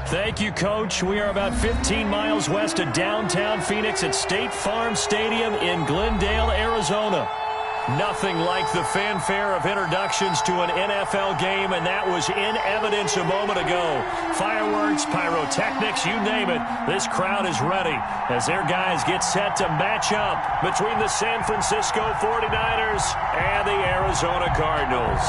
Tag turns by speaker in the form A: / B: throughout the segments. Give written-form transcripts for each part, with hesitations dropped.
A: Thank you, Coach. We are about 15 miles west of downtown Phoenix at State Farm Stadium in Glendale, Arizona. Nothing like the fanfare of introductions to an NFL game, and that was in evidence a moment ago. Fireworks, pyrotechnics, you name it. This crowd is ready as their guys get set to match up between the San Francisco 49ers and the Arizona Cardinals.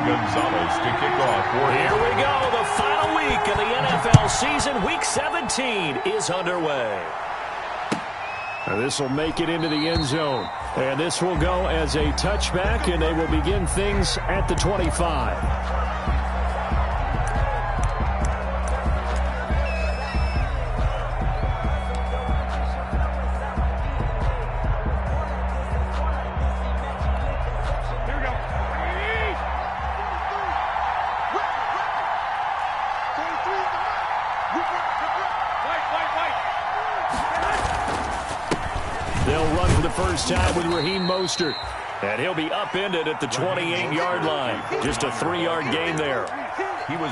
B: Gonzalez to kick off.
A: Here we go. The final week of the NFL season. Week 17 is underway. This will make it into the end zone. And this will go as a touchback, and they will begin things at the 25. First time with Raheem Mostert. And he'll be upended at the 28-yard line. Just a 3-yard gain there.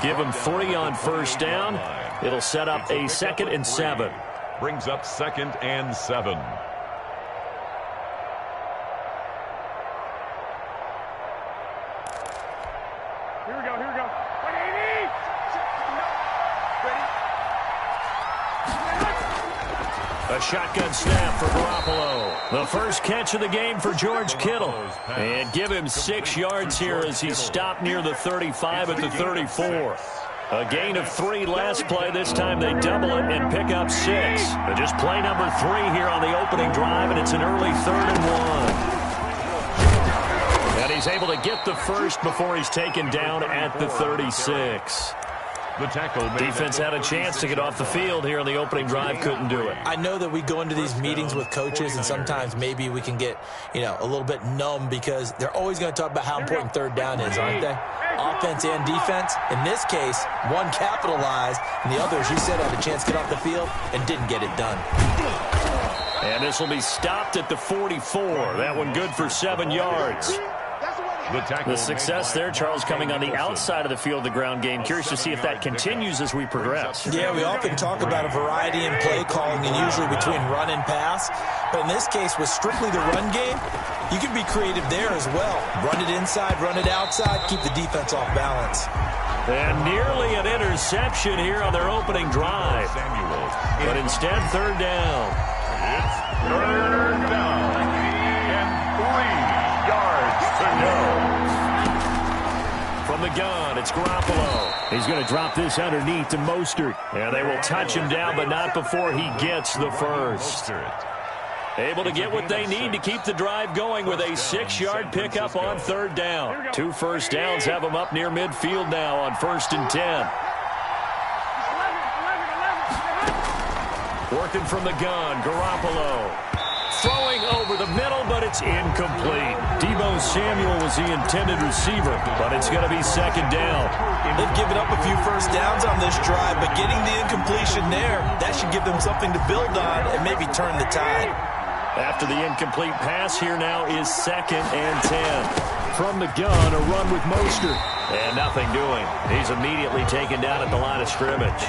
A: Give him 3 on first down. It'll set up a 2nd and 7.
B: Brings up 2nd and 7.
C: Here we go, here we go.
A: A shotgun snap for Garoppolo. The first catch of the game for George Kittle. And give him 6 yards here as he's stopped near the 35 at the 34. A gain of 3 last play. This time they double it and pick up 6. But just play number 3 here on the opening drive, and it's an early 3rd and 1. And he's able to get the first before he's taken down at the 36.
B: The tackle
A: defense had a chance to get off the field here on the opening drive, couldn't do it.
D: I know that we go into these meetings with coaches, and sometimes maybe we can get, a little bit numb because they're always going to talk about how important 3rd down is, aren't they? Offense and defense. In this case, one capitalized, and the other, as you said, had a chance to get off the field and didn't get it done.
A: And this will be stopped at the 44. That one good for 7 yards. The success there, Charles, coming on the outside of the field, the ground game. Curious to see if that continues as we progress.
D: Yeah, we often talk about a variety in play calling and usually between run and pass. But in this case, with strictly the run game, you can be creative there as well. Run it inside, run it outside, keep the defense off balance.
A: And nearly an interception here on their opening drive. But instead, 3rd down.
B: It's 3rd down. And 3 yards to go.
A: From the gun, it's Garoppolo. He's going to drop this underneath to Mostert. And they will touch him down, but not before he gets the first. Able to get what they need to keep the drive going with a 6-yard pickup on 3rd down. 2 first downs have them up near midfield now on 1st and 10. Working from the gun, Garoppolo. Throwing over the middle, but it's incomplete. Deebo Samuel was the intended receiver, but it's going to be 2nd down.
D: They've given up a few first downs on this drive, but getting the incompletion there, that should give them something to build on and maybe turn the tide.
A: After the incomplete pass, here now is 2nd and 10. From the gun, a run with Mostert. And nothing doing. He's immediately taken down at the line of scrimmage.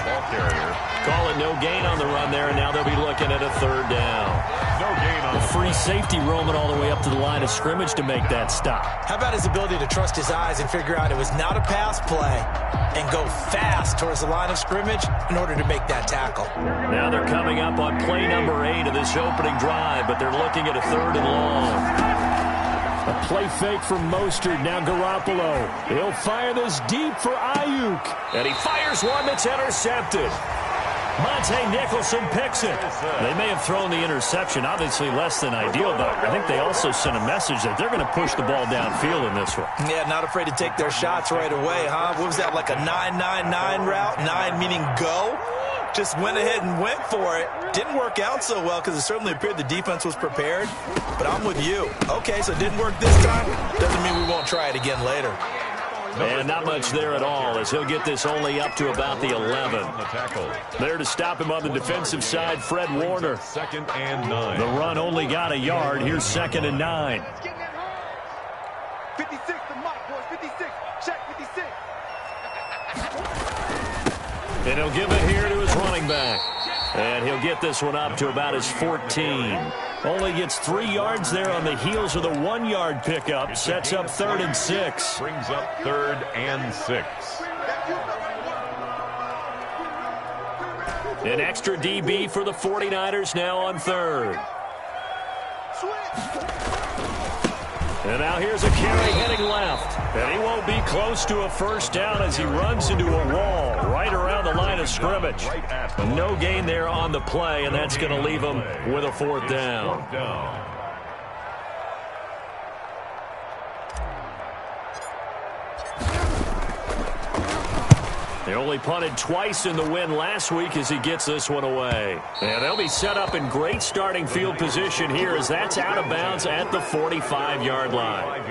A: Call it no gain on the run there, and now they'll be looking at a 3rd down.
B: No gain on
A: the free safety roaming all the way up to the line of scrimmage to make that stop.
D: How about his ability to trust his eyes and figure out it was not a pass play and go fast towards the line of scrimmage in order to make that tackle.
A: Now they're coming up on play number 8 of this opening drive, but they're looking at a 3rd and long. A play fake from Mostert. Now Garoppolo. He'll fire this deep for Ayuk. And he fires one that's intercepted. Monte Nicholson picks it. They may have thrown the interception, obviously less than ideal, but I think they also sent a message that they're going to push the ball downfield in this one.
D: Yeah, not afraid to take their shots right away, huh? What was that, like a 9-9-9 route? 9 meaning go? Just went ahead and went for it. Didn't work out so well because it certainly appeared the defense was prepared. But I'm with you. Okay, so it didn't work this time. Doesn't mean we won't try it again later.
A: And not much there at all as he'll get this only up to about the 11. There to stop him on the defensive side, Fred Warner.
B: 2nd and 9.
A: The run only got a yard. Here's 2nd and 9. And he'll give it here to his running back. And he'll get this one up to about his 14. Only gets 3 yards there on the heels of the 1-yard pickup. Sets up 3rd and 6.
B: Brings up 3rd and 6.
A: An extra DB for the 49ers now on 3rd. And now here's a carry heading left. And he won't be close to a first down as he runs into a wall right around the line of scrimmage. No gain there on the play, and that's going to leave him with a 4th down. They only punted twice in the win last week as he gets this one away. And they'll be set up in great starting field position here as that's out of bounds at the 45-yard line.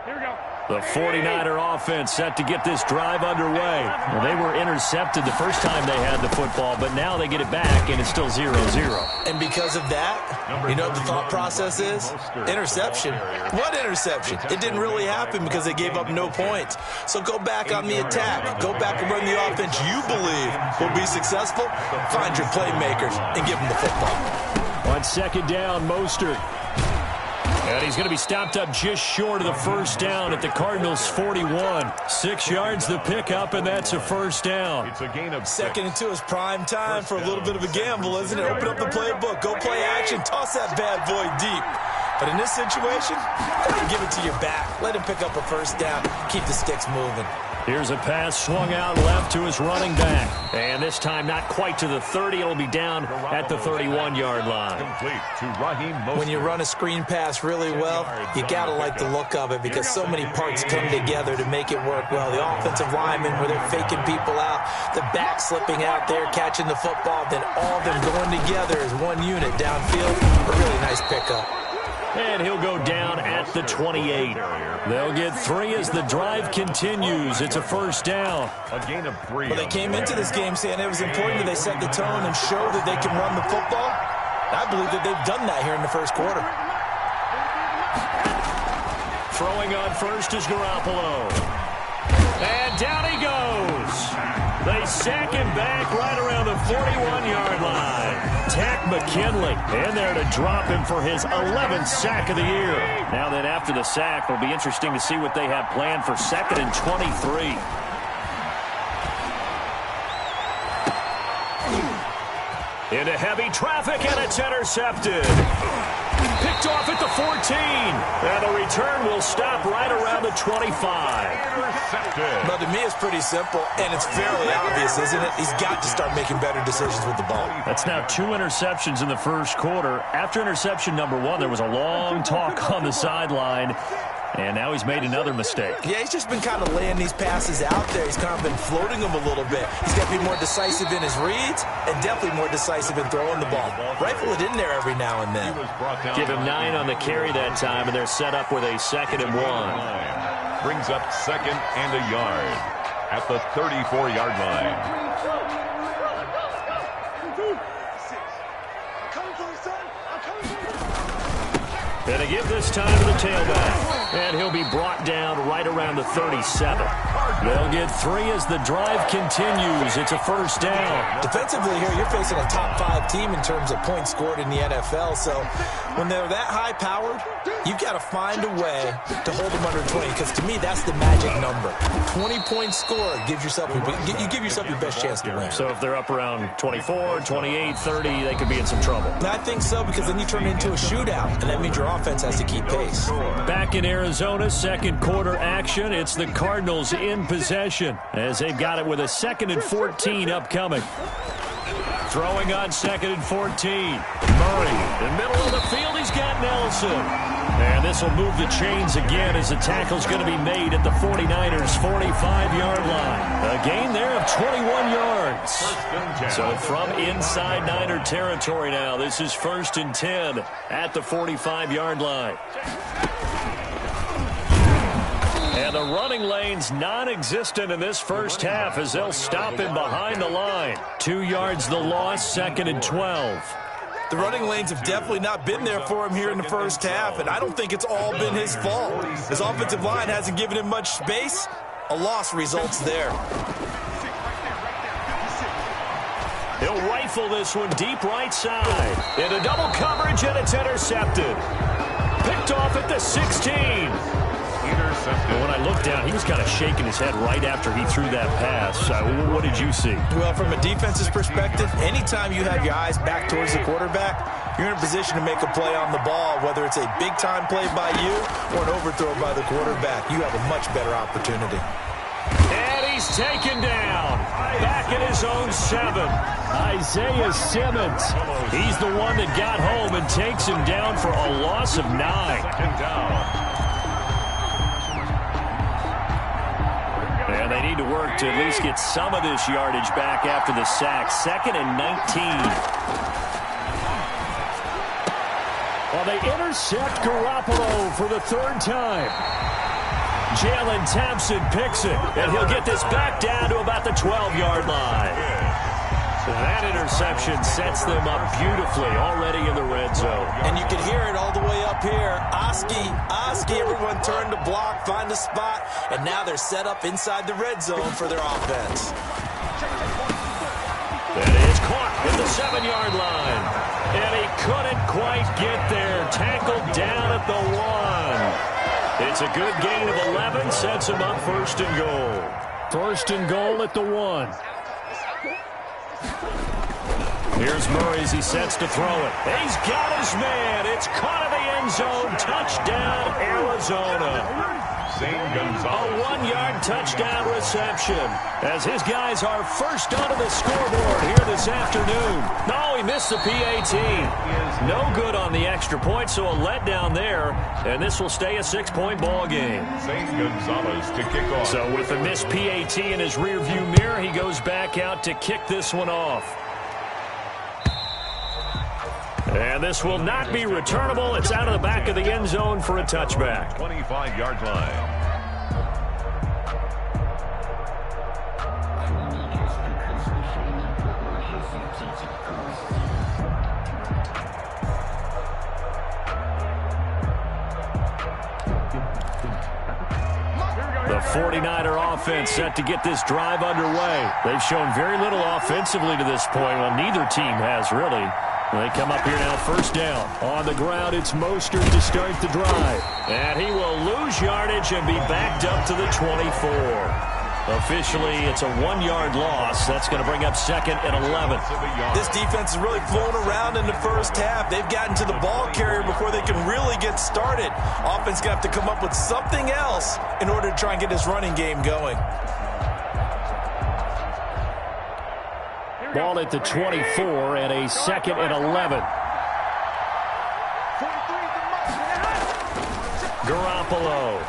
C: Here we go.
A: The 49er offense set to get this drive underway. Well, they were intercepted the first time they had the football, but now they get it back, and it's still 0-0.
D: And because of that, you know what the thought process is? Interception. What interception? It didn't really happen because they gave up no points. So go back on the attack. Go back and run the offense you believe will be successful. Find your playmakers and give them the football.
A: On 2nd down, Mostert. And he's going to be stopped up just short of the first down at the Cardinals' 41. 6 yards the pickup, and that's a first down.
B: It's a gain of
D: 2nd and 2 is prime time for a little bit of a gamble, isn't it? Open up the playbook. Go play action. Toss that bad boy deep. But in this situation, go ahead and give it to your back. Let him pick up a first down. Keep the sticks moving.
A: Here's a pass swung out left to his running back. And this time not quite to the 30. It'll be down at the 31-yard line.
B: complete to Raheem Mostert.
D: When you run a screen pass really well, you got to like the look of it because so many parts come together to make it work well. The offensive linemen where they're faking people out, the back slipping out there, catching the football, then all of them going together as one unit downfield. A really nice pickup.
A: And he'll go down at the 28. They'll get 3 as the drive continues. It's a first down.
B: A gain of 3.
D: Well, they came into this game saying it was important that they set the tone and show that they can run the football. I believe that they've done that here in the first quarter.
A: Throwing on first is Garoppolo. And down he goes. They sack him back right around the 41-yard line. Tack McKinley in there to drop him for his 11th sack of the year. Now then, after the sack, it'll be interesting to see what they have planned for 2nd and 23. Into heavy traffic, and it's intercepted. Picked off at the 14. And the return will stop right around the 25.
B: Intercepted.
D: But to me, it's pretty simple, and it's fairly obvious, isn't it? He's got to start making better decisions with the ball.
A: That's now 2 interceptions in the first quarter. After interception number 1, there was a long talk on the sideline. And now he's made another mistake.
D: Yeah, he's just been kind of laying these passes out there. He's kind of been floating them a little bit. He's got to be more decisive in his reads and definitely more decisive in throwing the ball. Rifle it in there every now and then.
A: Give him 9 on the carry that time, and they're set up with a 2nd and 1.
B: Brings up 2nd and a yard at the 34-yard line.
A: And to give this time to the tailback. And he'll be brought down right around the 37. They'll get 3 as the drive continues. It's a first down.
D: Defensively here, you're facing a top 5 team in terms of points scored in the NFL. So when they're that high-powered, you've got to find a way to hold them under 20. Because to me, that's the magic number. 20 points scored gives yourself you give yourself your best chance to win.
A: So if they're up around 24, 28, 30, they could be in some trouble.
D: I think so, because then you turn it into a shootout, and that means your offense has to keep pace.
A: Back in Arizona, second quarter action. It's the Cardinals in possession as they've got it with a 2nd and 14 upcoming. Throwing on 2nd and 14. Murray in the middle of the field. He's got Nelson. And this will move the chains again as the tackle's going to be made at the 49ers' 45-yard line. A gain there of 21 yards. So from inside Niner territory now, this is 1st and 10 at the 45-yard line. And the the running lane's non-existent in this first half as they'll stop him behind the line. 2 yards the loss, 2nd and 12.
D: The running lanes have definitely not been there for him here in the first half, and I don't think it's all been his fault. His offensive line hasn't given him much space. A loss results there.
A: He'll rifle this one deep right side. Into double coverage, and it's intercepted. Picked off at the 16. Intercepted. When I looked down, he was kind of shaking his head right after he threw that pass. What did you see?
D: Well, from a defense's perspective, anytime you have your eyes back towards the quarterback, you're in a position to make a play on the ball, whether it's a big-time play by you or an overthrow by the quarterback. You have a much better opportunity.
A: And he's taken down. Back at his own 7. Isaiah Simmons. He's the one that got home and takes him down for a loss of 9.
B: Second down.
A: And they need to work to at least get some of this yardage back after the sack. 2nd and 19. Well, they intercept Garoppolo for the 3rd time. Jalen Thompson picks it, and he'll get this back down to about the 12-yard line. That interception sets them up beautifully already in the red zone.
D: And you can hear it all the way up here. Oski, everyone turned to block, find a spot, and now they're set up inside the red zone for their offense.
A: That is caught at the 7-yard line. And he couldn't quite get there. Tackled down at the 1. It's a good gain of 11, sets him up 1st and goal. 1st and goal at the 1. Here's Murray as he sets to throw it. He's got his man. It's caught in the end zone. Touchdown, Arizona. A 1-yard touchdown reception as his guys are first onto the scoreboard here this afternoon. No, he missed the PAT. No good on the extra point, so a letdown there, and this will stay a 6-point ball game.
B: St. Gonzalez to kick off.
A: So with the missed PAT in his rearview mirror, he goes back out to kick this one off. And this will not be returnable. It's out of the back of the end zone for a touchback.
B: 25-yard line.
A: The 49er offense set to get this drive underway. They've shown very little offensively to this point. Well, neither team has really. They come up here now, 1st down. On the ground, it's Mostert to start the drive. And he will lose yardage and be backed up to the 24. Officially, it's a 1-yard loss. That's going to bring up 2nd and 11.
D: This defense has really flown around in the first half. They've gotten to the ball carrier before they can really get started. Offense going to have to come up with something else in order to try and get this running game going.
A: Ball at the 24 and a 2nd and 11. Garoppolo.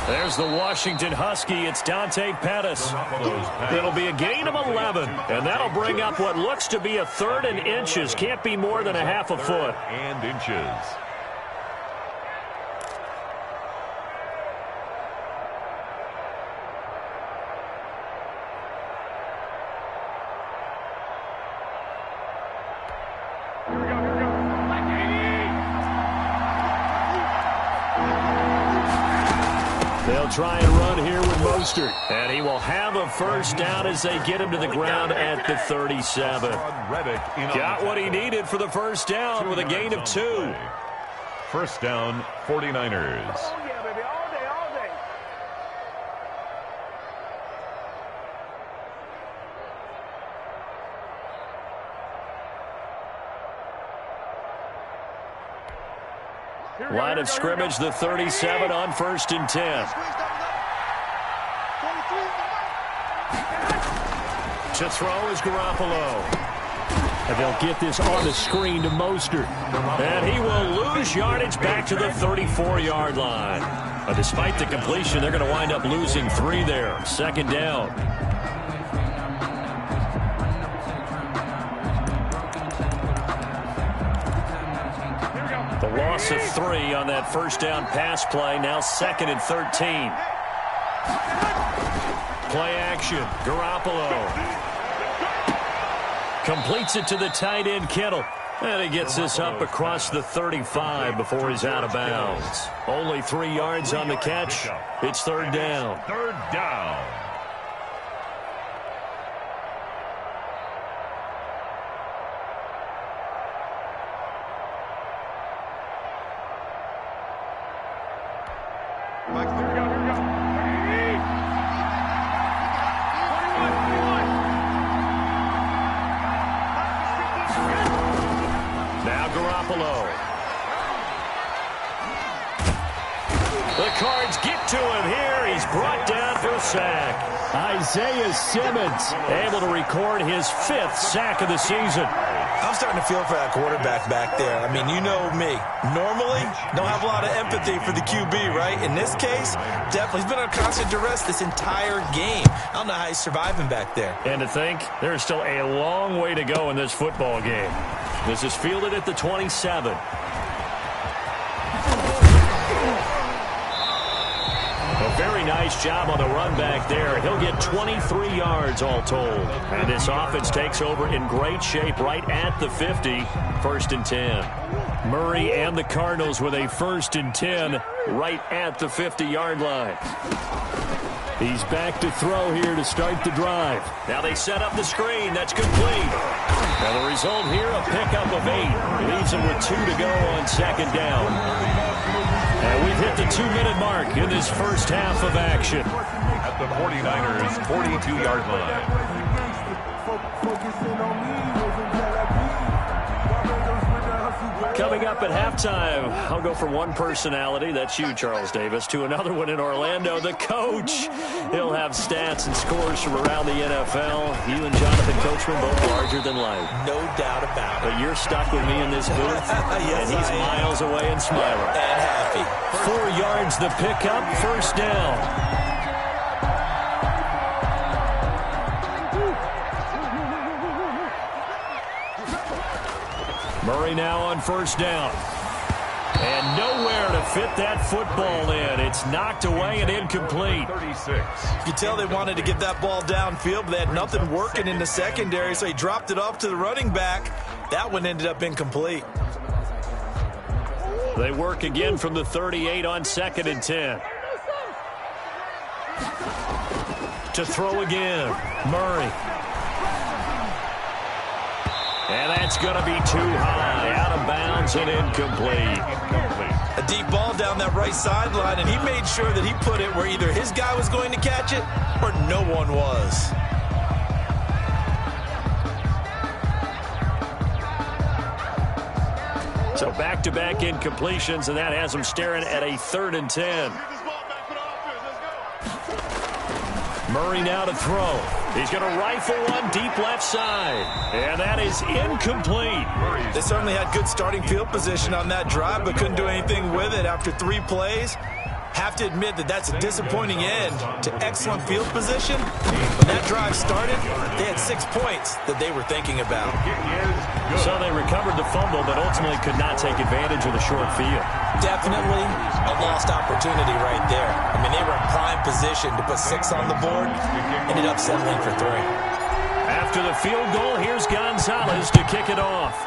A: There's the Washington Husky. It's Dante Pettis. It'll be a gain of 11, and that'll bring up what looks to be a 3rd and inches. Can't be more than a half a foot.
B: And inches.
A: They'll try and run here with Mostert. And he will have a 1st down as they get him to the ground at the 37. Got what he needed for the 1st down with a gain of 2.
B: 1st down, 49ers.
A: Line of scrimmage, the 37 on 1st and 10. To throw is Garoppolo. And they'll get this on the screen to Mostert. And he will lose yardage back to the 34-yard line. But despite the completion, they're going to wind up losing 3 there. 2nd down. The loss Loss of 3 on that first down pass play. Now 2nd and 13. Play action. Garoppolo completes it to the tight end, Kittle. And he gets this up across the 35 before he's out of bounds. Only 3 yards on the catch. It's 3rd down.
B: 3rd down.
A: The Cards get to him here. He's brought down for a sack. Isaiah Simmons able to record his 5th sack of the season.
D: I'm starting to feel for that quarterback back there. I mean, you know me. Normally, don't have a lot of empathy for the QB, right? In this case, definitely. He's been on constant duress this entire game. I don't know how he's surviving back there.
A: And to think, there's still a long way to go in this football game. This is fielded at the 27. A very nice job on the run back there. He'll get 23 yards all told. And this offense takes over in great shape right at the 50. 1st and 10. Murray and the Cardinals with a 1st and 10 right at the 50-yard line. He's back to throw here to start the drive. Now they set up the screen. That's complete. Now the result here, a pickup of 8. Leaves him with 2 to go on 2nd down. And we've hit the 2-minute mark in this first half of action.
B: At the 49ers' 42-yard line.
A: Coming up at halftime, I'll go from one personality, that's you, Charles Davis, to another one in Orlando, the coach. He'll have stats and scores from around the NFL. You and Jonathan Coachman both larger than life.
D: No doubt about it.
A: But you're stuck with me in this booth,
D: yes,
A: and he's miles away and smiling.
D: And happy.
A: 4 yards the pickup, 1st down. Murray now on 1st down. And nowhere to fit that football in. It's knocked away and incomplete.
B: 36.
D: You could tell they wanted to get that ball downfield, but they had nothing working in the secondary, so he dropped it off to the running back. That one ended up incomplete.
A: They work again from the 38 on 2nd and 10. To throw again, Murray. And that's going to be too high, out of bounds and incomplete.
D: A deep ball down that right sideline, and he made sure that he put it where either his guy was going to catch it or no one was.
A: So back-to-back incompletions, and that has him staring at a 3rd and 10. Murray now to throw. He's going to rifle one deep left side. And that is incomplete.
D: They certainly had good starting field position on that drive, but couldn't do anything with it after 3 plays. Have to admit that that's a disappointing end to excellent field position. When that drive started, they had 6 points that they were thinking about.
A: So they recovered the fumble, but ultimately could not take advantage of the short field.
D: Definitely a lost opportunity right there. I mean, they were in prime position to put 6 on the board. Ended up settling for 3.
A: After the field goal, here's Gonzalez to kick it off.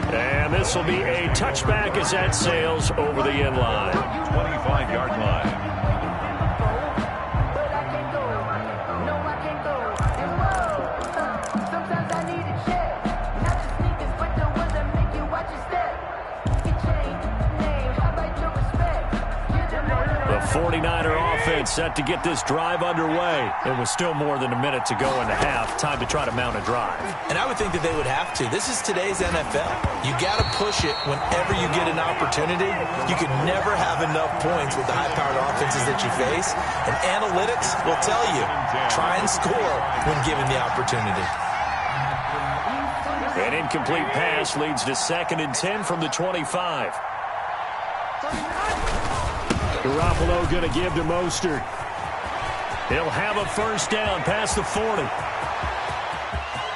A: And this will be a touchback as that sails over the end line.
B: 25-yard line.
A: The 49er offense set to get this drive underway. It was still more than a minute to go in the half. Time to try to mount a drive.
D: And I would think that they would have to. This is today's NFL. You got to push it whenever you get an opportunity. You can never have enough points with the high-powered offenses that you face. And analytics will tell you, try and score when given the opportunity.
A: An incomplete pass leads to 2nd and 10 from the 25. Garoppolo going to give to Mostert. He'll have a 1st down past the 40.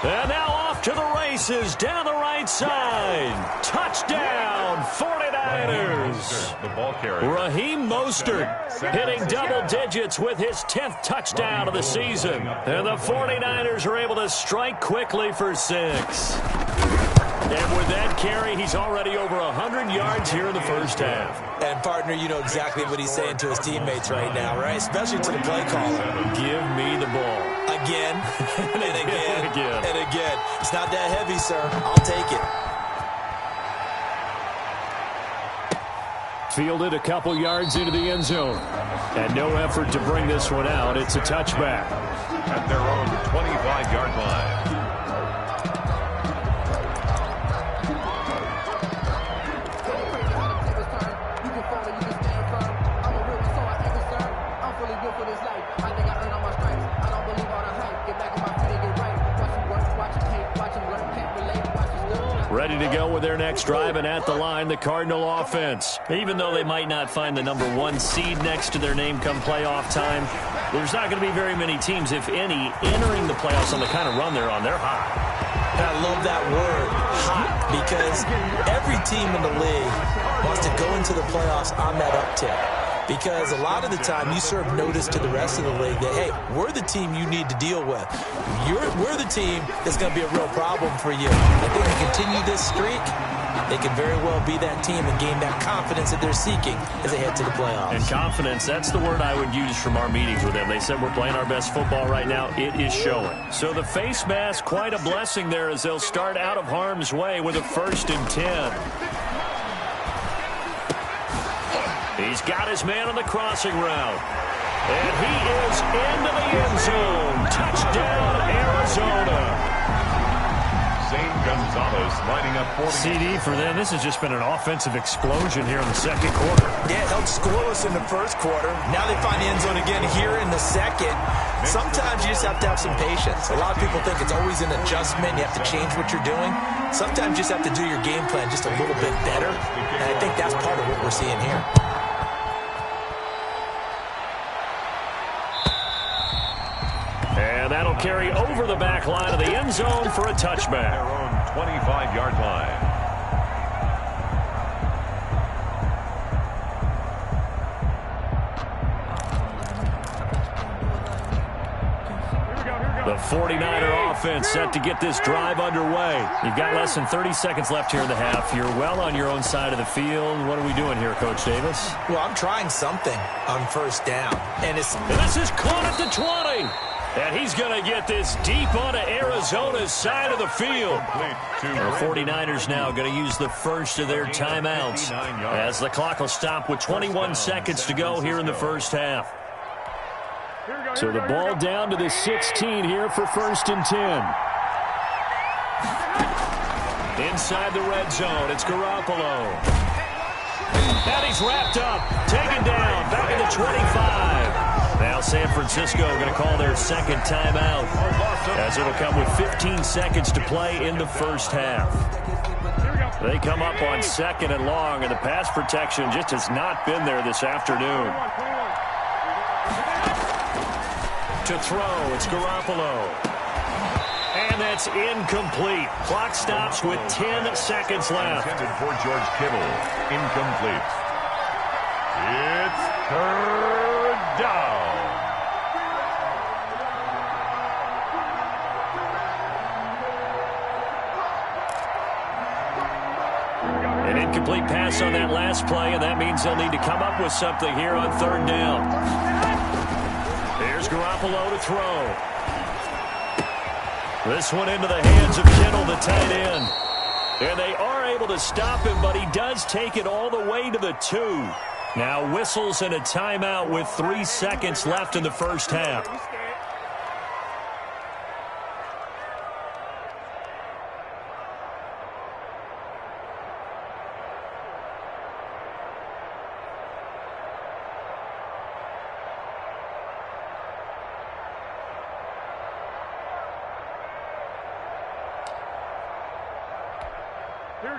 A: And now off to the races down the right side. Touchdown, 49ers.
B: The ball carrier.
A: Raheem Mostert hitting double digits with his 10th touchdown of the season. And the 49ers are able to strike quickly for 6. And with that carry, he's already over 100 yards here in the first half.
D: And, partner, you know exactly what he's saying to his teammates right now, right? Especially to the play caller.
A: Give me the ball.
D: Again, and again,
A: again.
D: and again. It's not that heavy, sir. I'll take it.
A: Fielded a couple yards into the end zone. And no effort to bring this one out. It's a touchback.
B: At their own 25-yard line.
A: Ready to go with their next drive, and at the line, the Cardinal offense. Even though they might not find the number 1 seed next to their name come playoff time, there's not going to be very many teams, if any, entering the playoffs on the kind of run they're on. They're hot.
D: And I love that word, hot, because every team in the league wants to go into the playoffs on that uptick. Because a lot of the time you serve notice to the rest of the league that, hey, we're the team you need to deal with. We're the team that's going to be a real problem for you. If they can continue this streak, they can very well be that team and gain that confidence that they're seeking as they head to the playoffs.
A: And confidence, that's the word I would use from our meetings with them. They said we're playing our best football right now. It is showing. So the face mask, quite a blessing there as they'll start out of harm's way with a 1st and 10. He's got his man on the crossing route. And he is into the end zone. Touchdown, Arizona.
B: Zane Gonzalez lining up for
A: CD for them. This has just been an offensive explosion here in the second quarter.
D: Yeah, it helped scoreless in the first quarter. Now they find the end zone again here in the second. Sometimes you just have to have some patience. A lot of people think it's always an adjustment. You have to change what you're doing. Sometimes you just have to do your game plan just a little bit better. And I think that's part of what we're seeing here.
A: And that'll carry over the back line of the end zone for a touchback.
B: their own 25-yard line.
A: The 49er offense set to get this drive underway. You've got less than 30 seconds left here in the half. You're well on your own side of the field. What are we doing here, Coach Davis?
D: Well, I'm trying something on first down. And
A: this is caught at the 20. And he's going to get this deep onto Arizona's side of the field. The 49ers now going to use the first of their timeouts as the clock will stop with 21 seconds to go here in the first half. So the ball down to the 16 here for 1st and 10. Inside the red zone, it's Garoppolo. And he's wrapped up, taken down, back at the 25. Now San Francisco going to call their second timeout as it'll come with 15 seconds to play in the first half. They come up on 2nd and long, and the pass protection just has not been there this afternoon. To throw, it's Garoppolo. And that's incomplete. Clock stops with 10 seconds left.
B: Intended for George Kittle. Incomplete. It's 3rd down.
A: An incomplete pass on that last play, and that means they'll need to come up with something here on 3rd down. There's Garoppolo to throw. This one into the hands of Kittle, the tight end. And they are able to stop him, but he does take it all the way to the 2. Now whistles and a timeout with 3 seconds left in the first half.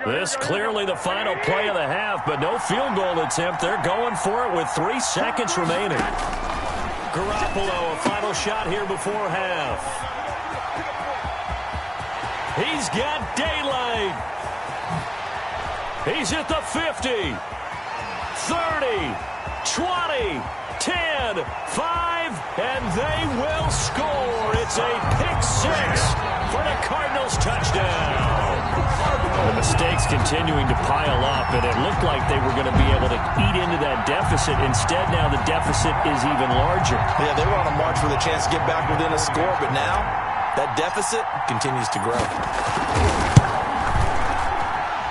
A: This clearly the final play of the half, but no field goal attempt. They're going for it with 3 seconds remaining. Garoppolo, a final shot here before half. He's got daylight. He's at the 50, 30, 20, 10, 5, and they will score. It's a pick six for the Cardinals touchdown. The mistakes continuing to pile up, and it looked like they were going to be able to eat into that deficit. Instead, now the deficit is even larger.
D: Yeah, they were on a march with a chance to get back within a score, but now that deficit continues to grow.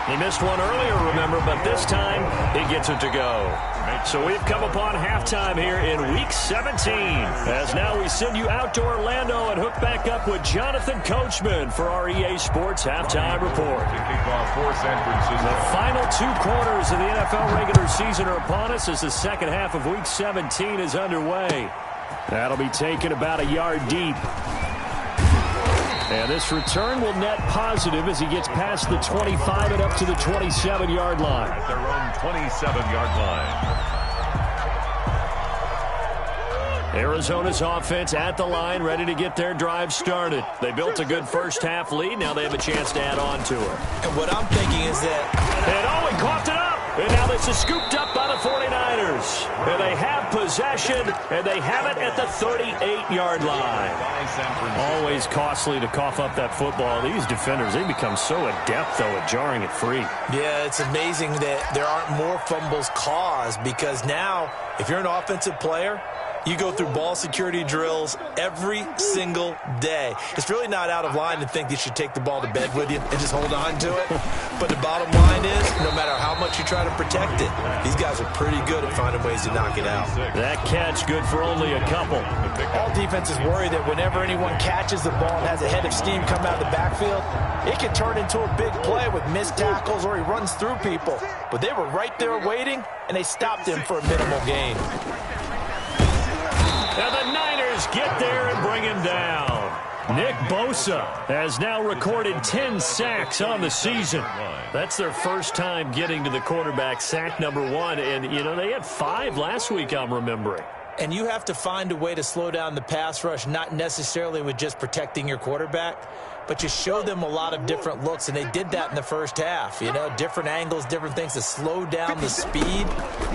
A: He missed one earlier, remember, but this time he gets it to go. So we've come upon halftime here in Week 17. As now we send you out to Orlando and hook back up with Jonathan Coachman for our EA Sports Halftime Report. The final 2 quarters of the NFL regular season are upon us as the second half of Week 17 is underway. That'll be taken about a yard deep. And this return will net positive as he gets past the 25 and up to the 27-yard line.
B: At their own 27-yard line.
A: Arizona's offense at the line, ready to get their drive started. They built a good first-half lead. Now they have a chance to add on to it.
D: And what I'm thinking is that...
A: And he coughed it up. And now this is scooped up by the 49ers. And they have possession, and they have it at the 38-yard line. Always costly to cough up that football. These defenders, they become so adept, though, at jarring it free.
D: Yeah, it's amazing that there aren't more fumbles caused because now, if you're an offensive player, you go through ball security drills every single day. It's really not out of line to think that you should take the ball to bed with you and just hold on to it. But the bottom line is, no matter how much you try to protect it, these guys are pretty good at finding ways to knock it out.
A: That catch good for only a couple.
D: All defenses worry that whenever anyone catches the ball and has a head of steam come out of the backfield, it can turn into a big play with missed tackles or he runs through people. But they were right there waiting, and they stopped him for a minimal gain.
A: And the Niners get there and bring him down. Nick Bosa has now recorded 10 sacks on the season. That's their first time getting to the quarterback, sack number 1. And, you know, they had 5 last week, I'm remembering.
D: And you have to find a way to slow down the pass rush, not necessarily with just protecting your quarterback, but you show them a lot of different looks, and they did that in the first half. You know, different angles, different things to slow down the speed.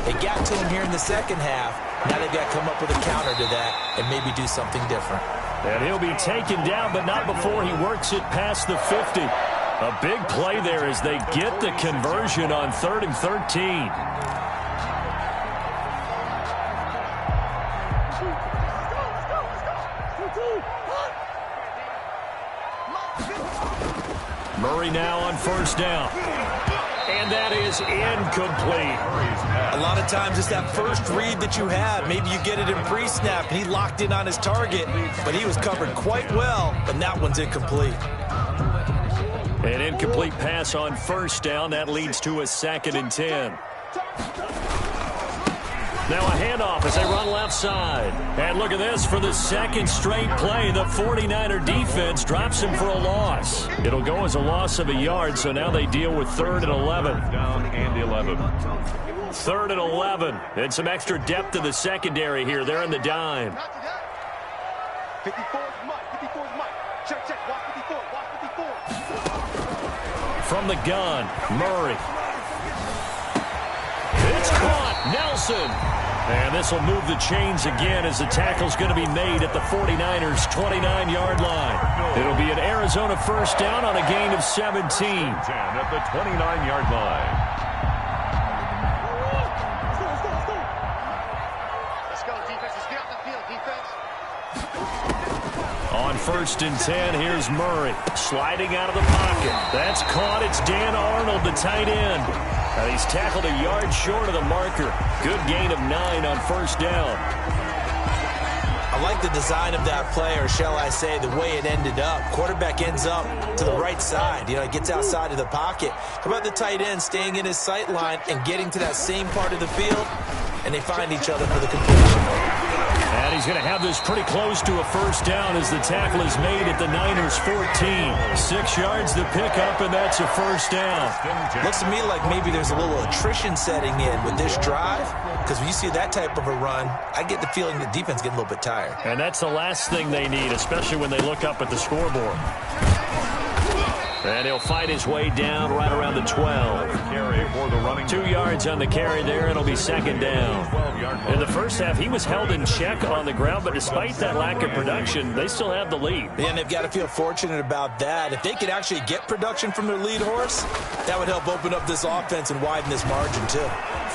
D: They got to him here in the second half. Now they've got to come up with a counter to that and maybe do something different.
A: And he'll be taken down, but not before he works it past the 50. A big play there as they get the conversion on 3rd and 13. Murray now on first down. And that is incomplete.
D: A lot of times it's that first read that you have. Maybe you get it in pre-snap. He locked in on his target, but he was covered quite well, and that one's incomplete.
A: An incomplete pass on first down. That leads to a 2nd and 10. Now a handoff as they run left side. And look at this for the second straight play. The 49er defense drops him for a loss. It'll go as a loss of a yard, so now they deal with 3rd and 11.
B: Down and 11.
A: 3rd and 11. And some extra depth to the secondary here. They're in the dime.
C: 54 is Mike. 54 is Mike. Check, check. Watch 54. Watch 54.
A: From the gun, Murray. It's caught. Nelson. And this will move the chains again as the tackle's going to be made at the 49ers' 29-yard line. It'll be an Arizona first down on a gain of 17.
B: 10 at the 29-yard line.
C: Let's go, defense. Let's get off the field, defense.
A: On 1st and 10, here's Murray sliding out of the pocket. That's caught. It's Dan Arnold, the tight end. And he's tackled a yard short of the marker. Good gain of 9 on first down.
D: I like the design of that play, or shall I say the way it ended up. Quarterback ends up to the right side. You know, he gets outside of the pocket. How about the tight end staying in his sight line and getting to that same part of the field, and they find each other for the completion.
A: And he's going to have this pretty close to a first down as the tackle is made at the Niners' 14. 6 yards to pick up, and that's a first down.
D: Looks to me like maybe there's a little attrition setting in with this drive, because when you see that type of a run, I get the feeling the defense getting a little bit tired.
A: And that's the last thing they need, especially when they look up at the scoreboard. And he'll fight his way down right around the 12.
B: Carry for the running
A: 2 yards on the carry there. It'll be second down. In the first half, he was held in check on the ground, but despite that lack of production, they still have the lead.
D: Yeah, and they've got to feel fortunate about that. If they could actually get production from their lead horse, that would help open up this offense and widen this margin, too.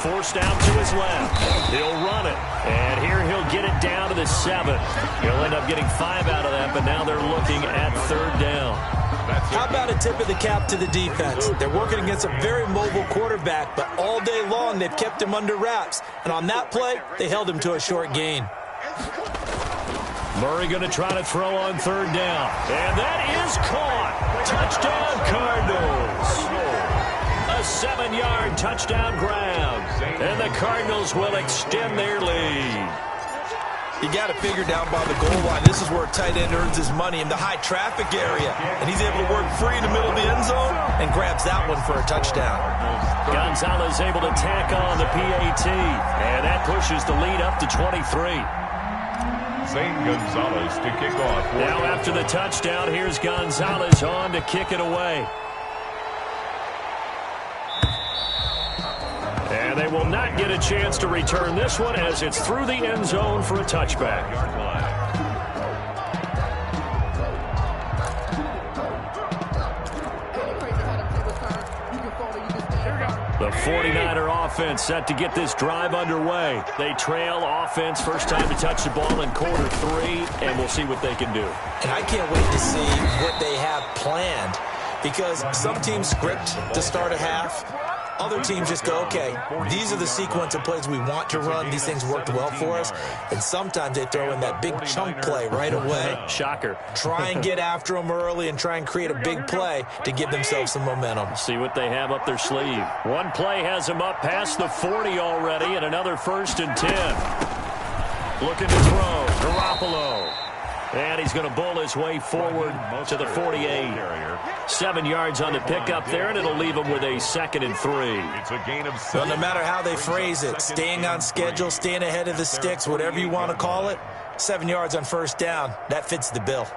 A: Forced out to his left. He'll run it. And here he'll get it down to the 7. He'll end up getting 5 out of that, but now they're looking at third down.
D: How about a tip of the cap to the defense? They're working against a very mobile quarterback, but all day long they've kept him under wraps. And on that play, they held him to a short gain.
A: Murray going to try to throw on third down. And that is caught. Touchdown, Cardinals. A 7-yard touchdown grab. And the Cardinals will extend their lead.
D: You got to figure down by the goal line. This is where a tight end earns his money, in the high traffic area. And he's able to work free in the middle of the end zone and grabs that one for a touchdown.
A: Gonzalez able to tack on the PAT. And that pushes the lead up to 23.
B: Zane Gonzalez to kick off.
A: Now after the touchdown, here's Gonzalez on to kick it away. And they will not get a chance to return this one as it's through the end zone for a touchback. The 49er offense set to get this drive underway. They trail offense, first time to touch the ball in quarter 3, and we'll see what they can do.
D: And I can't wait to see what they have planned, because some teams script to start a half. Other teams just go, okay, these are the sequence of plays we want to run. These things worked well for us. And sometimes they throw in that big chunk play right away.
A: Shocker.
D: Try and get after them early and try and create a big play to give themselves some momentum.
A: See what they have up their sleeve. One play has them up past the 40 already, and another 1st and 10. Looking to throw. Garoppolo. And he's going to bull his way forward to the 48. 7 yards on the pickup there, and it'll leave him with a 2nd and 3.
B: It's a gain of 7.
D: Well, no matter how they phrase it, staying on schedule, staying ahead of the sticks, whatever you want to call it, 7 yards on first down, that fits the bill.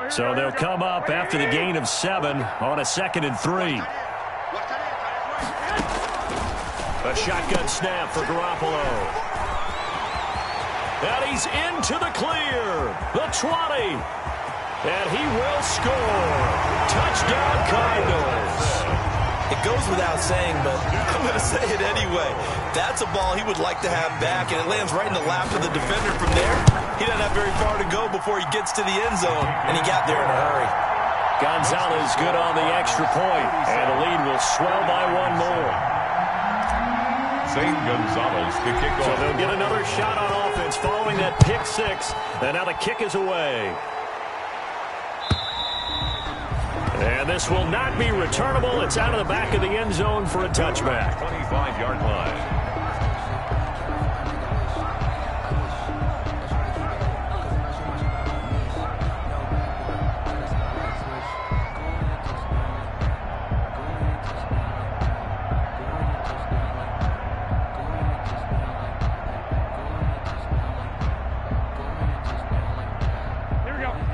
A: So they'll come up after the gain of 7 on a 2nd and 3. A shotgun snap for Garoppolo. And he's into the clear. The 20. And he will score. Touchdown, Cardinals.
D: It goes without saying, but I'm going to say it anyway. That's a ball he would like to have back, and it lands right in the lap of the defender from there. He doesn't have very far to go before he gets to the end zone, and he got there in a hurry.
A: Gonzalez good on the extra point, and the lead will swell by 1 more.
B: Zane Gonzalez to kick off.
A: So they'll get another shot on offense following that pick 6, and now the kick is away. And this will not be returnable. It's out of the back of the end zone for a touchback.
B: 25-yard line.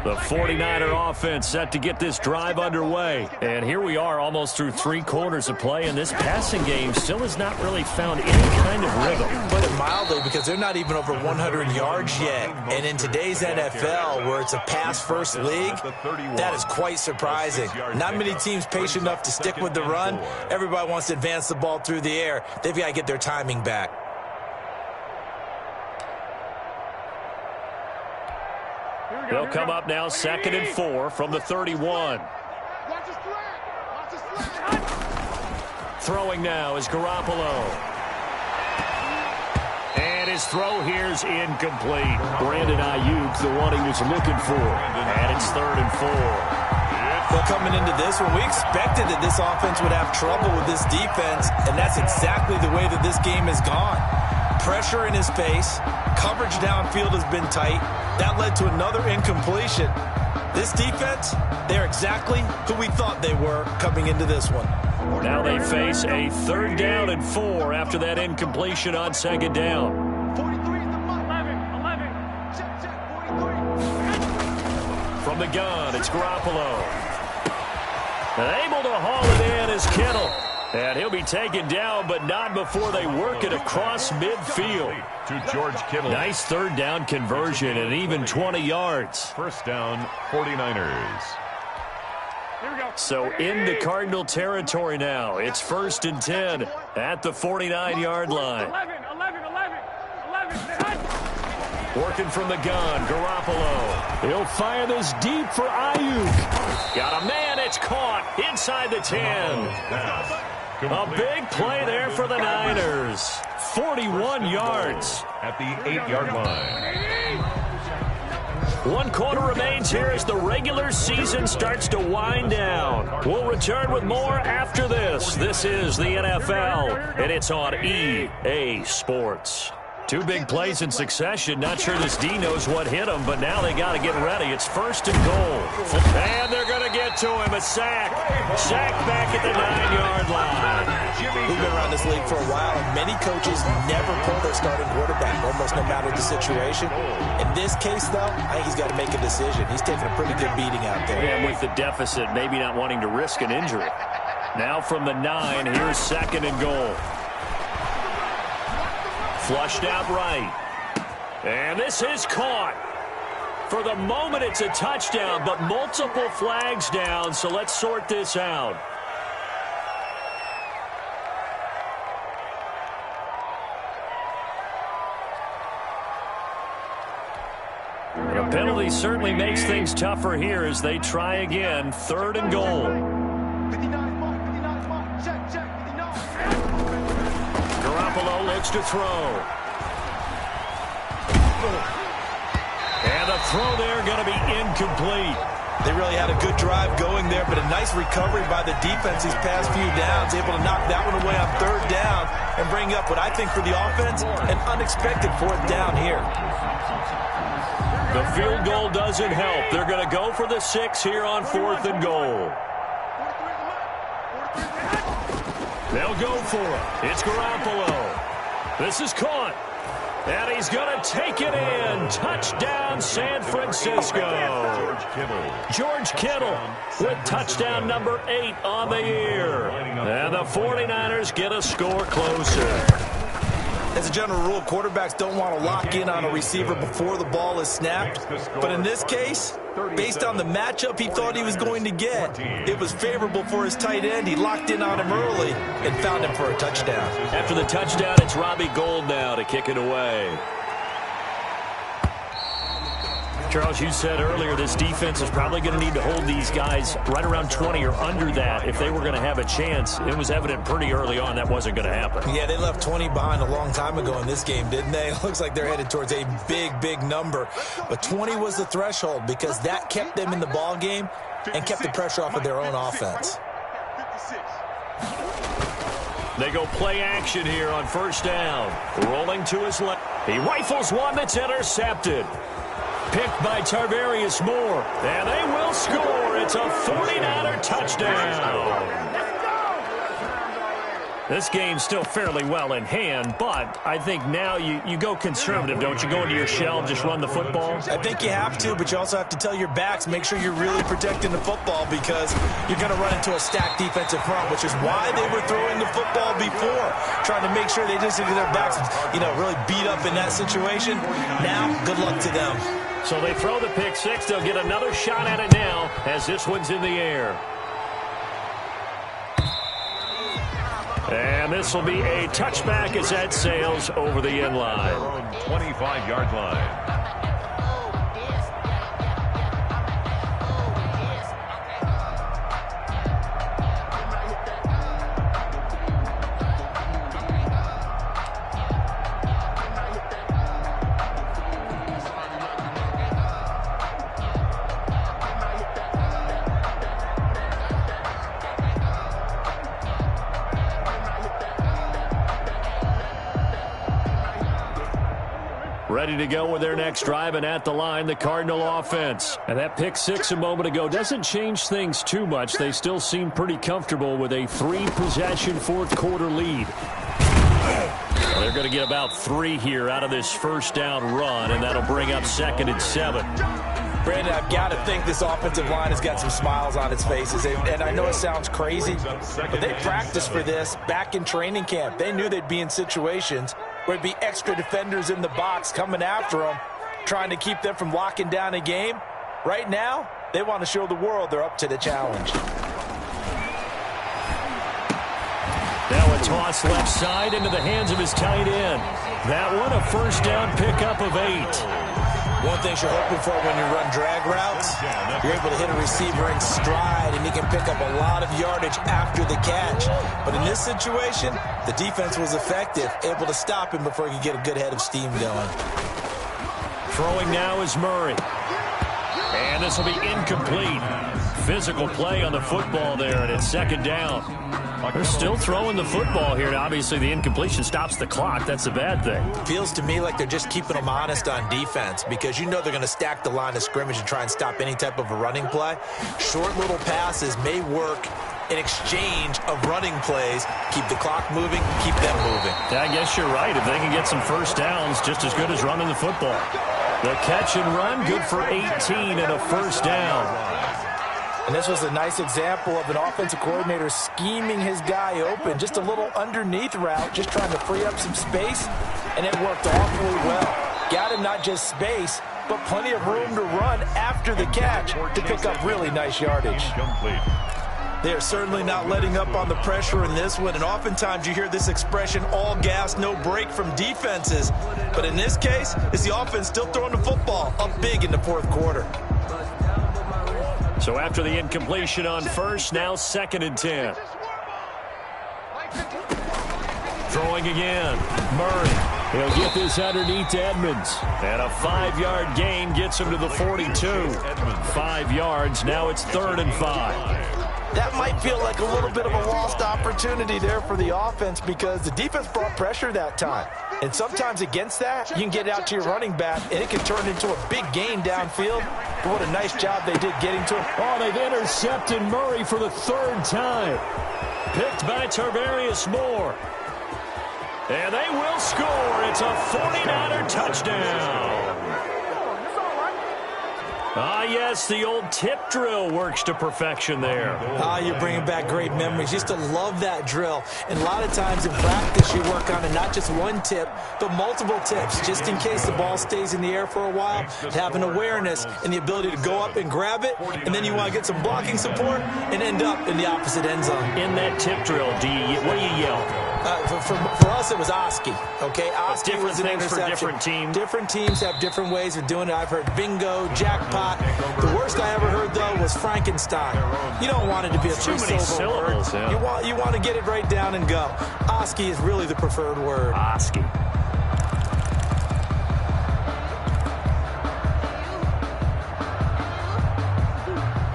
A: The 49er offense set to get this drive underway. And here we are almost through 3 quarters of play, and this passing game still has not really found any kind of rhythm.
D: Put it mildly, because they're not even over 100 yards yet. And in today's NFL, where it's a pass-first league, that is quite surprising. Not many teams patient enough to stick with the run. Everybody wants to advance the ball through the air. They've got to get their timing back.
A: They'll come up now 2nd and 4 from the 31. Throwing now is Garoppolo. And his throw here's incomplete. Brandon Ayuk, the one he was looking for. And it's 3rd and 4.
D: Well, coming into this one, we expected that this offense would have trouble with this defense, and that's exactly the way that this game has gone. Pressure in his face, coverage downfield has been tight. That led to another incompletion. This defense, they're exactly who we thought they were coming into this one.
A: Now they face a 3rd down and 4 after that incompletion on 2nd down.
C: 43 in the mud. 11. Check, 43.
A: From the gun, it's Garoppolo. And able to haul it in is Kittle. And he'll be taken down, but not before they work it across midfield.
B: To George Kittle.
A: Nice 3rd down conversion and even 20 yards.
B: 1st down, 49ers.
A: So into Cardinal territory now. It's 1st and 10 at the 49-yard line.
C: 11.
A: Working from the gun, Garoppolo. He'll fire this deep for Ayuk. Got a man, it's caught inside the 10. A big play there for the Niners. 41 yards.
B: At the 8-yard line.
A: 1 quarter remains here as the regular season starts to wind down. We'll return with more after this. This is the NFL, and it's on EA Sports. 2 big plays in succession. Not sure this D knows what hit him, but now they got to get ready. It's 1st and goal. And they're going to get to him. A sack. Sack back at the 9-yard line.
D: We've been around this league for a while, and many coaches never pull their starting quarterback, almost no matter the situation. In this case, though, I think he's got to make a decision. He's taking a pretty good beating out there.
A: And with the deficit, maybe not wanting to risk an injury. Now from the 9, here's 2nd and goal. Flushed out right. And this is caught. For the moment, it's a touchdown, but multiple flags down, so let's sort this out. The penalty certainly makes things tougher here as they try again. 3rd and goal.
C: 59 mark. Check, 59.
A: Garoppolo looks to throw. And the throw there going to be incomplete.
D: They really had a good drive going there, but a nice recovery by the defense these past few downs, able to knock that one away on 3rd down and bring up what I think for the offense, an unexpected 4th down here.
A: The field goal doesn't help. They're going to go for the 6 here on 4th and goal. They'll go for it. It's Garoppolo. This is caught. And he's going to take it in. Touchdown, San Francisco. George Kittle with touchdown number 8 on the year. And the 49ers get a score closer.
D: As a general rule, quarterbacks don't want to lock in on a receiver before the ball is snapped. But in this case, based on the matchup he thought he was going to get, it was favorable for his tight end. He locked in on him early and found him for a touchdown.
A: After the touchdown, it's Robbie Gould now to kick it away. Charles, you said earlier this defense is probably going to need to hold these guys right around 20 or under that if they were going to have a chance. It was evident pretty early on that wasn't going to happen.
D: Yeah, they left 20 behind a long time ago in this game, didn't they? It looks like they're headed towards a big number. But 20 was the threshold because that kept them in the ball game and kept the pressure off of their own offense.
A: They go play action here on 1st down. Rolling to his left. He rifles one that's intercepted. Picked by Tarvarius Moore. And they will score. It's a 49er touchdown. This game's still fairly well in hand, but I think now you go conservative, don't you? Go into your shell and just run the football?
D: I think you have to, but you also have to tell your backs, make sure you're really protecting the football because you're going to run into a stacked defensive front, which is why they were throwing the football before, trying to make sure they just get their backs, really beat up in that situation. Now, good luck to them.
A: So they throw the pick 6. They'll get another shot at it now as this one's in the air. And this will be a touchback as that sails over the end line.
B: 25-yard line.
A: Ready to go with their next drive, and at the line, the Cardinal offense. And that pick six a moment ago doesn't change things too much. They still seem pretty comfortable with a three-possession fourth-quarter lead. Well, they're going to get about 3 here out of this first down run, and that'll bring up 2nd and 7.
D: Brandon, I've got to think this offensive line has got some smiles on its faces. And I know it sounds crazy, but they practiced for this back in training camp. They knew they'd be in situations where there'd be extra defenders in the box coming after them, trying to keep them from locking down a game. Right now, they want to show the world they're up to the challenge.
A: Now a toss left side into the hands of his tight end. That one a first down pickup of 8.
D: One thing you're hoping for when you run drag routes, you're able to hit a receiver in stride, and he can pick up a lot of yardage after the catch. But in this situation, the defense was effective, able to stop him before he could get a good head of steam going.
A: Throwing now is Murray. And this will be incomplete. Physical play on the football there, and it's 2nd down. They're still throwing the football here. Obviously, the incompletion stops the clock. That's a bad thing.
D: Feels to me like they're just keeping them honest on defense because you know they're going to stack the line of scrimmage and try and stop any type of a running play. Short little passes may work in exchange of running plays. Keep the clock moving, keep them moving.
A: I guess you're right. If they can get some first downs, just as good as running the football. The catch and run, good for 18 and a first down.
D: And this was a nice example of an offensive coordinator scheming his guy open. Just a little underneath route, just trying to free up some space, and it worked awfully well. Got him not just space, but plenty of room to run after the catch to pick up really nice yardage. They are certainly not letting up on the pressure in this one, and oftentimes you hear this expression, all gas, no break from defenses. But in this case, it's the offense still throwing the football up big in the fourth quarter.
A: So after the incompletion on first, now 2nd and 10. Throwing again. Murray. He'll get this underneath to Edmonds. And a 5-yard gain gets him to the 42. 5 yards. Now it's 3rd and 5.
D: That might feel like a little bit of a lost opportunity there for the offense because the defense brought pressure that time. And sometimes against that, you can get out to your running back, and it can turn into a big gain downfield. But what a nice job they did getting to him.
A: Oh, they've intercepted Murray for the 3rd time. Picked by Tarvarius Moore. And they will score. It's a 49er touchdown. Ah, yes, the old tip drill works to perfection there.
D: Ah, you're bringing back great memories. Used to love that drill. And a lot of times in practice, you work on it, not just one tip, but multiple tips, just in case the ball stays in the air for a while. Having awareness and the ability to go up and grab it, and then you want to get some blocking support and end up in the opposite end zone.
A: In that tip drill, what do you yell?
D: For us, it was Oski. Okay, Oski was an interception.
A: For different teams.
D: Different teams have different ways of doing it. I've heard bingo, jackpot. The worst I ever heard, though, was Frankenstein. You don't want it to be a three-syllable word. Yeah. You want to get it right down and go. Oski is really the preferred word.
A: Oski.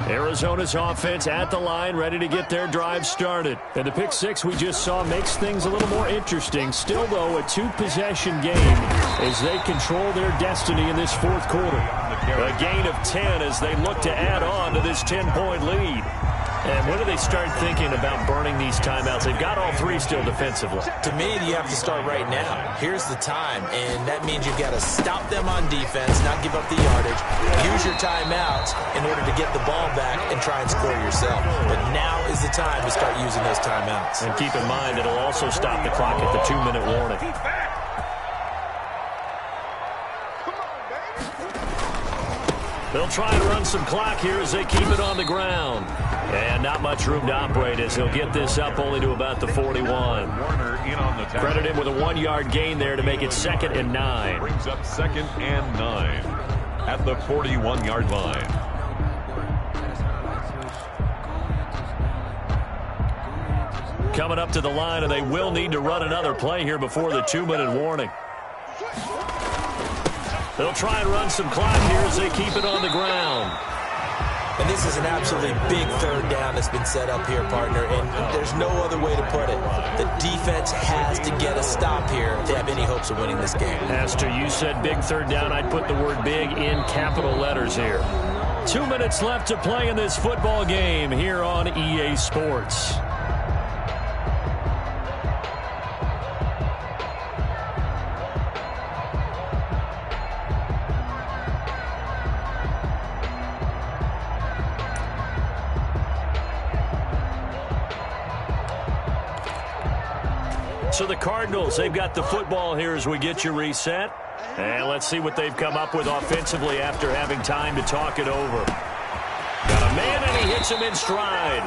A: Arizona's offense at the line, ready to get their drive started. And the pick six we just saw makes things a little more interesting. Still, though, a two-possession game as they control their destiny in this fourth quarter. A gain of 10 as they look to add on to this 10-point lead. And when do they start thinking about burning these timeouts? They've got all three still defensively.
D: To me, you have to start right now. Here's the time, and that means you've got to stop them on defense, not give up the yardage, use your timeouts in order to get the ball back and try and score yourself. But now is the time to start using those timeouts.
A: And keep in mind, it'll also stop the clock at the 2-minute warning. They'll try and run some clock here as they keep it on the ground. And not much room to operate as he'll get this up only to about the 41. Credit him with a 1-yard gain there to make it 2nd and 9.
B: Brings up 2nd and 9 at the 41-yard line.
A: Coming up to the line, and they will need to run another play here before the 2-minute warning. They'll try and run some clock here as they keep it on the ground.
D: And this is an absolutely big third down that's been set up here, partner, and there's no other way to put it. defense has to get a stop here if they have any hopes of winning this game.
A: Pastor, you said big third down. I'd put the word big in capital letters here. 2 minutes left to play in this football game here on EA Sports. So the Cardinals, they've got the football here as we get you reset. And let's see what they've come up with offensively after having time to talk it over. Got a man, and he hits him in stride.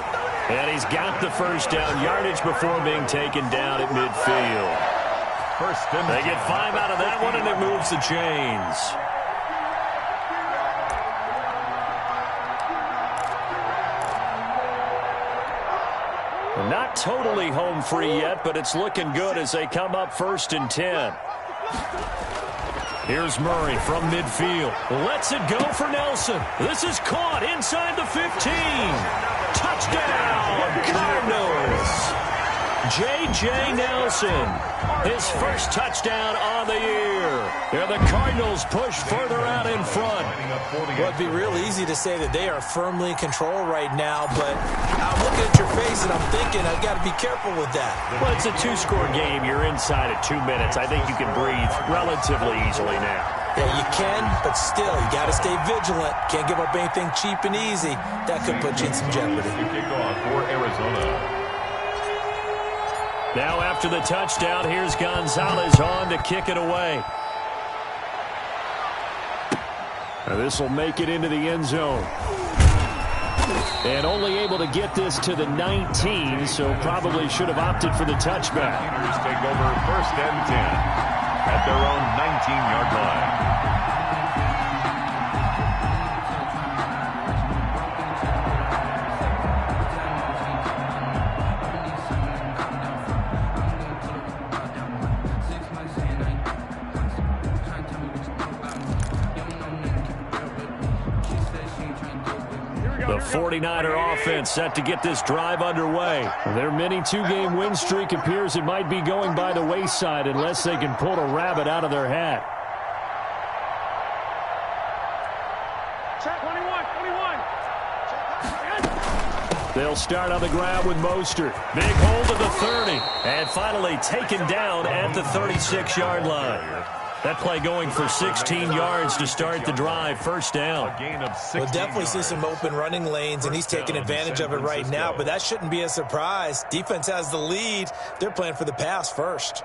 A: And he's got the first down yardage before being taken down at midfield. They get 5 out of that one, and it moves the chains. Not totally home free yet, but it's looking good as they come up 1st and 10. Here's Murray from midfield. Lets it go for Nelson. This is caught inside the 15. Touchdown, Cardinals. J.J. Nelson, his first touchdown on the year. And the Cardinals push further out in front.
D: Well, it'd be real easy to say that they are firmly in control right now, but I'm looking at your face and I'm thinking I've got to be careful with that.
A: Well, it's a 2-score game. You're inside at 2 minutes. I think you can breathe relatively easily now.
D: Yeah, you can, but still, you got to stay vigilant. Can't give up anything cheap and easy. That could put you in some jeopardy.
B: Kickoff for Arizona.
A: Now after the touchdown, here's Gonzalez on to kick it away. This will make it into the end zone. And only able to get this to the 19, so probably should have opted for the touchback.
B: Niners take over 1st and 10 at their own 19-yard line.
A: The 49er offense set to get this drive underway. Their mini 2-game win streak appears it might be going by the wayside unless they can pull a rabbit out of their hat.
C: Check 21.
A: They'll start on the ground with Mostert. Big hold of the 30. And finally taken down at the 36-yard line. That play going for 16 yards to start the drive. 1st down.
D: We'll definitely see some open running lanes, and he's taking advantage of it right now, but that shouldn't be a surprise. Defense has the lead. They're playing for the pass first.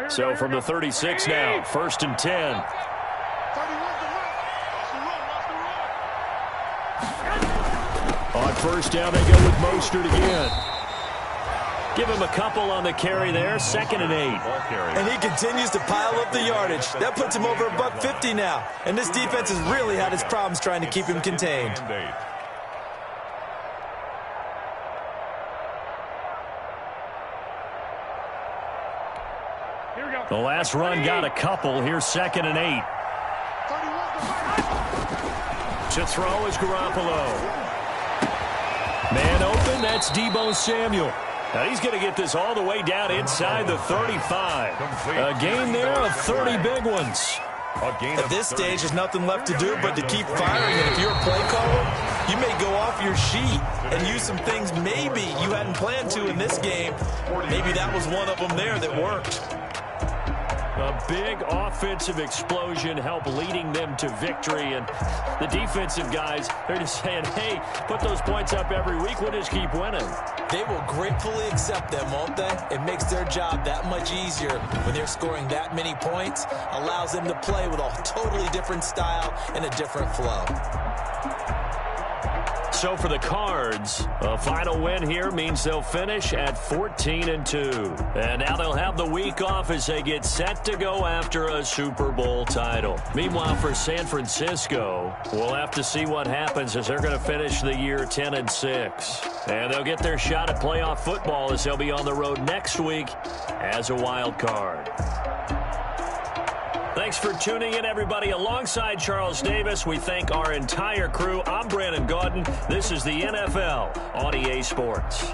A: So from the 36 now, 1st and 10. On 1st down, they go with Mostert again. Give him a couple on the carry there. 2nd and 8.
D: And he continues to pile up the yardage. That puts him over $150 now. And this defense has really had its problems trying to keep him contained.
A: The last run got a couple. Here's 2nd and 8. To throw is Garoppolo. Man open, that's Deebo Samuel. Now he's going to get this all the way down inside the 35. A gain there of 30 big ones.
D: At this stage, there's nothing left to do but to keep firing. And if you're a play caller, you may go off your sheet and use some things maybe you hadn't planned to in this game. Maybe that was one of them there that worked.
A: A big offensive explosion helped leading them to victory. And the defensive guys, they're just saying, hey, put those points up every week. We'll just keep winning.
D: They will gratefully accept them, won't they? It makes their job that much easier when they're scoring that many points. Allows them to play with a totally different style and a different flow.
A: So for the Cards, a final win here means they'll finish at 14-2. And now they'll have the week off as they get set to go after a Super Bowl title. Meanwhile, for San Francisco, we'll have to see what happens as they're going to finish the year 10-6. And they'll get their shot at playoff football as they'll be on the road next week as a wild card. Thanks for tuning in, everybody. Alongside Charles Davis, we thank our entire crew. I'm Brandon Gaudin. This is the NFL on EA Sports.